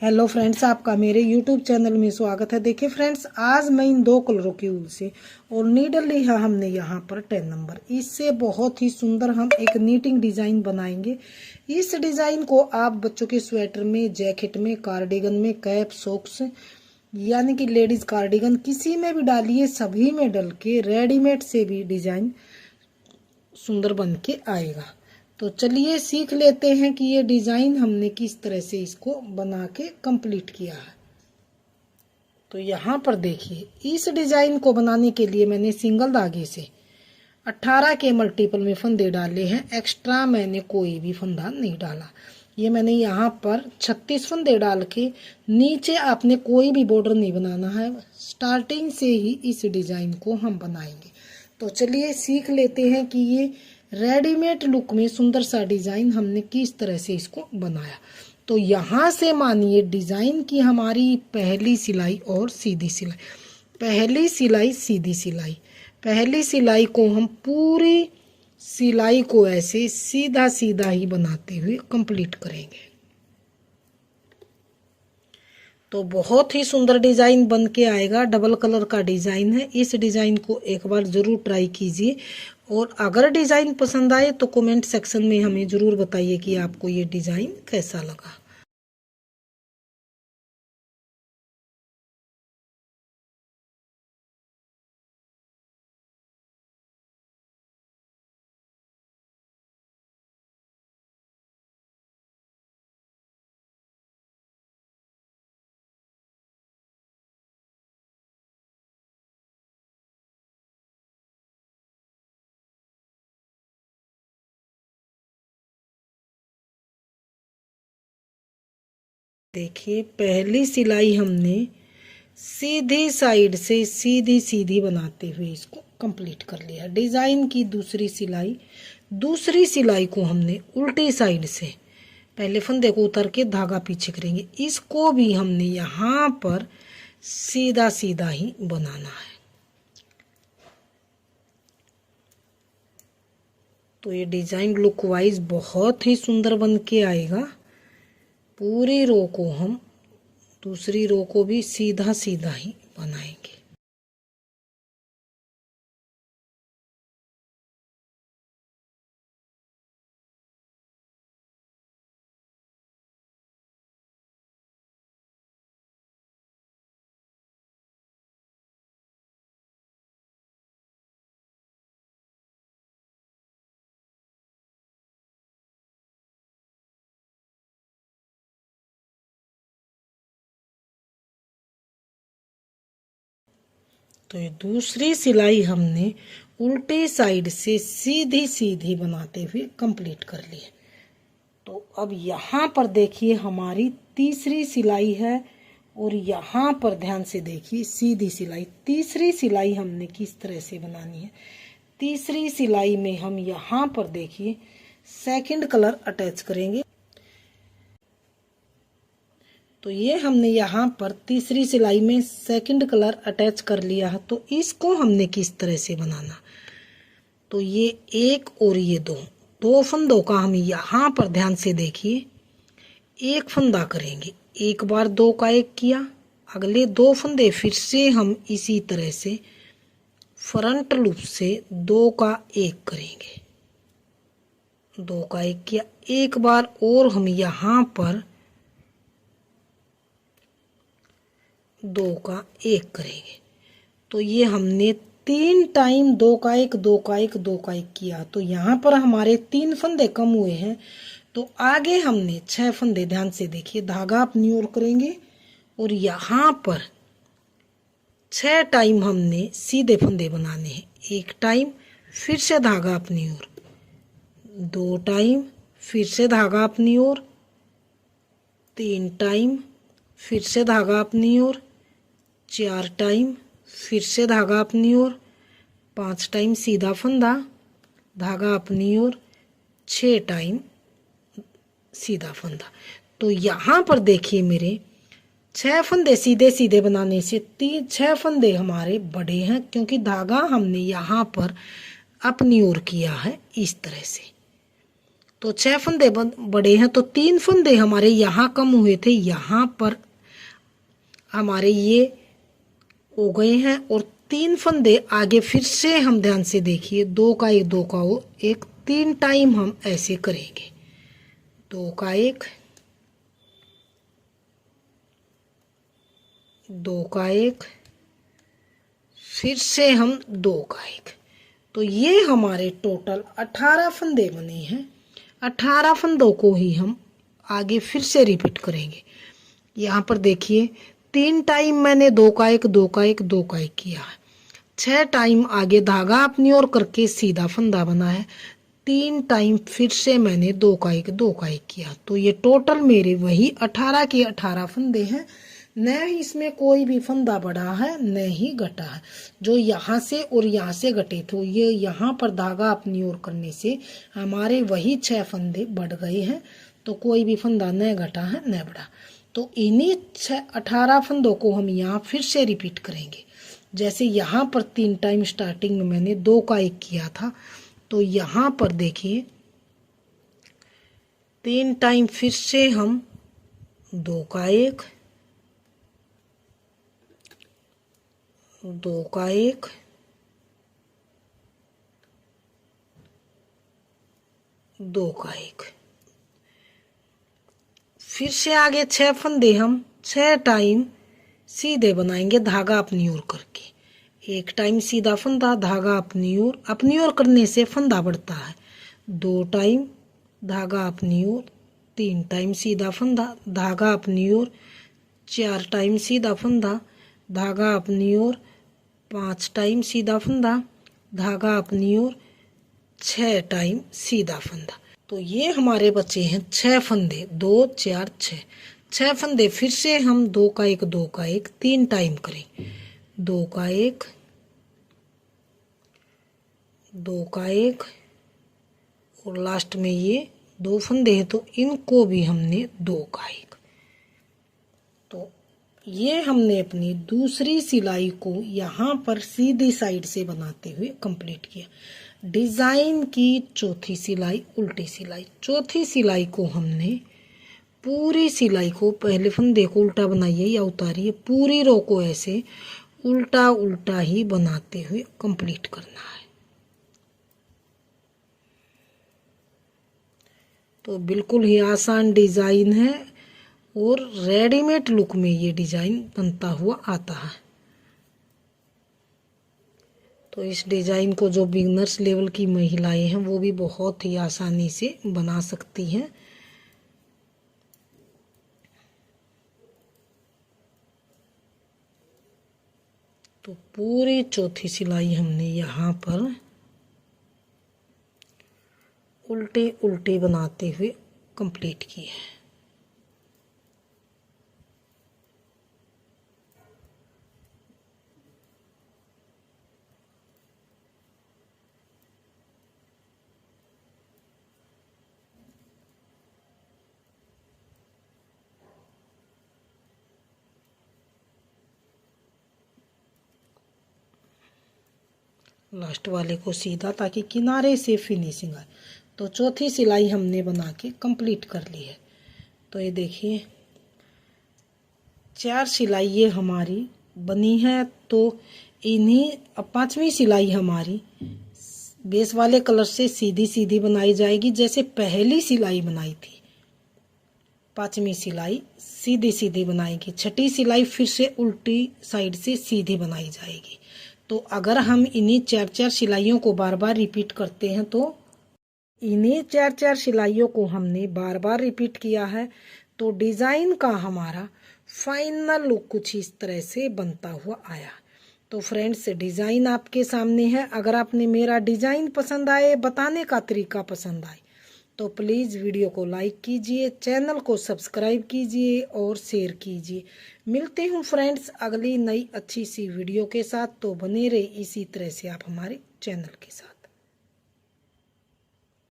Hello friends, आपका मेरे YouTube channel में स्वागत है। देखिए फ्रेंड्स, आज मैं इन दो कलरों की ऊल से और नीडल लिया हमने यहाँ पर 10 नंबर। इससे बहुत ही सुंदर हम एक नीटिंग डिजाइन बनाएंगे। इस डिजाइन को आप बच्चों के स्वेटर में, जैकेट में, कार्डिगन में, कैप, सॉक्स यानी कि लेडीज कार्डिगन किसी में भी डालिए, सभी में डल के रेडीमेड से भी डिजाइन सुंदर बन के आएगा। तो चलिए सीख लेते हैं कि ये डिजाइन हमने किस तरह से इसको बना के कंप्लीट किया है। तो यहाँ पर देखिए, इस डिजाइन को बनाने के लिए मैंने सिंगल धागे से 18 के मल्टीपल में फंदे डाले हैं। एक्स्ट्रा मैंने कोई भी फंदा नहीं डाला। ये मैंने यहाँ पर 36 फंदे डाल के, नीचे आपने कोई भी बॉर्डर नहीं बनाना है। स्टार्टिंग से ही इस डिजाइन को हम बनाएंगे। तो चलिए सीख लेते हैं कि ये रेडीमेड लुक में सुंदर सा डिजाइन हमने किस तरह से इसको बनाया। तो यहाँ से मानिए डिजाइन की हमारी पहली सिलाई और सीधी सिलाई, पहली सिलाई सीधी सिलाई, पहली सिलाई को हम पूरी सिलाई को ऐसे सीधा सीधा ही बनाते हुए कंप्लीट करेंगे। तो बहुत ही सुंदर डिजाइन बन के आएगा। डबल कलर का डिजाइन है। इस डिजाइन को एक बार जरूर ट्राई कीजिए और अगर डिजाइन पसंद आए तो कमेंट सेक्शन में हमें जरूर बताइए कि आपको ये डिजाइन कैसा लगा। देखिए, पहली सिलाई हमने सीधी साइड से सीधी सीधी बनाते हुए इसको कंप्लीट कर लिया। डिजाइन की दूसरी सिलाई को हमने उल्टी साइड से पहले फंदे को उतर के धागा पीछे करेंगे। इसको भी हमने यहाँ पर सीधा सीधा ही बनाना है। तो ये डिजाइन लुक वाइज बहुत ही सुंदर बन के आएगा। पूरी रो को हम दूसरी रो को भी सीधा सीधा ही बनाएंगे। तो ये दूसरी सिलाई हमने उल्टी साइड से सीधी सीधी बनाते हुए कंप्लीट कर ली है। तो अब यहाँ पर देखिए हमारी तीसरी सिलाई है और यहाँ पर ध्यान से देखिए सीधी सिलाई। तीसरी सिलाई हमने किस तरह से बनानी है। तीसरी सिलाई में हम यहाँ पर देखिए सेकंड कलर अटैच करेंगे। तो ये हमने यहाँ पर तीसरी सिलाई में सेकंड कलर अटैच कर लिया है। तो इसको हमने किस तरह से बनाना, तो ये एक और ये दो फंदों का हम यहाँ पर ध्यान से देखिए एक फंदा करेंगे। एक बार दो का एक किया, अगले दो फंदे फिर से हम इसी तरह से फ्रंट लूप से दो का एक करेंगे। दो का एक किया, एक बार और हम यहाँ पर दो का एक करेंगे। तो ये हमने 3 टाइम दो का एक दो का एक दो का एक किया। तो यहाँ पर हमारे 3 फंदे कम हुए हैं। तो आगे हमने 6 फंदे, ध्यान से देखिए, धागा अपनी ओर करेंगे और यहाँ पर 6 टाइम हमने सीधे फंदे बनाने हैं। एक टाइम फिर से धागा अपनी ओर, 2 टाइम फिर से धागा अपनी ओर, 3 टाइम फिर से धागा अपनी ओर, 4 टाइम फिर से धागा अपनी ओर, 5 टाइम सीधा फंदा, धागा अपनी ओर, 6 टाइम सीधा फंदा। तो यहाँ पर देखिए मेरे 6 फंदे सीधे सीधे बनाने से 6 फंदे हमारे बड़े हैं, क्योंकि धागा हमने यहाँ पर अपनी ओर किया है इस तरह से। तो 6 फंदे बड़े हैं, तो 3 फंदे हमारे यहाँ कम हुए थे, यहाँ पर हमारे ये हो गए हैं। और 3 फंदे आगे फिर से हम ध्यान से देखिए, 2 का 1 2 का वो एक 3 टाइम हम ऐसे करेंगे, 2 का 1 2 का 1 फिर से हम 2 का 1। तो ये हमारे टोटल 18 फंदे बने हैं। 18 फंदों को ही हम आगे फिर से रिपीट करेंगे। यहाँ पर देखिए 3 टाइम मैंने 2 का 1 2 का 1 2 का 1 किया है। 6 टाइम आगे धागा अपनी ओर करके सीधा फंदा बना है। 3 टाइम फिर से मैंने 2 का 1 2 का 1 किया। तो ये टोटल मेरे वही 18 के 18 फंदे हैं। न इसमें कोई भी फंदा बढ़ा है न ही घटा है। जो यहाँ से और यहाँ से घटे थे, ये यहाँ पर धागा अपनी ओर करने से हमारे वही 6 फंदे बढ़ गए हैं। तो कोई भी फंदा न घटा है न बढ़ा। तो इन्हीं 18 फंदों को हम यहाँ फिर से रिपीट करेंगे। जैसे यहाँ पर 3 टाइम स्टार्टिंग में मैंने 2 का 1 किया था, तो यहाँ पर देखिए 3 टाइम फिर से हम 2 का 1 2 का 1 2 का 1 फिर से आगे 6 फंदे हम 6 टाइम सीधे बनाएंगे धागा अपनी ओर करके। 1 टाइम सीधा फंदा, धागा अपनी ओर करने से फंदा बढ़ता है। 2 टाइम धागा अपनी ओर, 3 टाइम सीधा फंदा, धागा अपनी ओर, 4 टाइम सीधा फंदा, धागा अपनी ओर, 5 टाइम सीधा फंदा, धागा अपनी ओर, 6 टाइम सीधा फंदा। तो ये हमारे बचे हैं 6 फंदे, 2 4 6। 6 फंदे फिर से हम 2 का 1 2 का 1 3 टाइम करें। 2 का 1 2 का 1 और लास्ट में ये 2 फंदे हैं, तो इनको भी हमने 2 का 1। तो ये हमने अपनी दूसरी सिलाई को यहाँ पर सीधी साइड से बनाते हुए कंप्लीट किया। डिजाइन की चौथी सिलाई उल्टी सिलाई। चौथी सिलाई को हमने पूरी सिलाई को, पहले फंदे को उल्टा बनाइए या उतारिए, पूरी रो को ऐसे उल्टा उल्टा ही बनाते हुए कंप्लीट करना है। तो बिल्कुल ही आसान डिजाइन है और रेडीमेड लुक में ये डिजाइन बनता हुआ आता है। तो इस डिजाइन को जो बिगनर्स लेवल की महिलाएं हैं वो भी बहुत ही आसानी से बना सकती हैं। तो पूरी चौथी सिलाई हमने यहाँ पर उल्टे उल्टे बनाते हुए कंप्लीट की है। लास्ट वाले को सीधा, ताकि किनारे से फिनिशिंग आए। तो चौथी सिलाई हमने बना के कंप्लीट कर ली है। तो ये देखिए 4 सिलाई ये हमारी बनी है। तो इन्हीं, अब 5वीं सिलाई हमारी बेस वाले कलर से सीधी सीधी बनाई जाएगी, जैसे पहली सिलाई बनाई थी। 5वीं सिलाई सीधी सीधी बनाएगी, 6ठी सिलाई फिर से उल्टी साइड से सीधी बनाई जाएगी। तो अगर हम इन्हीं 4 सिलाइयों को बार बार रिपीट करते हैं, तो इन्हीं 4 सिलाइयों को हमने बार बार रिपीट किया है, तो डिजाइन का हमारा फाइनल लुक कुछ इस तरह से बनता हुआ आया। तो फ्रेंड्स, डिजाइन आपके सामने है। अगर आपने मेरा डिजाइन पसंद आए, बताने का तरीका पसंद आए, तो प्लीज़ वीडियो को लाइक कीजिए, चैनल को सब्सक्राइब कीजिए और शेयर कीजिए। मिलते हूँ फ्रेंड्स अगली नई अच्छी सी वीडियो के साथ। तो बने रहे इसी तरह से आप हमारे चैनल के साथ।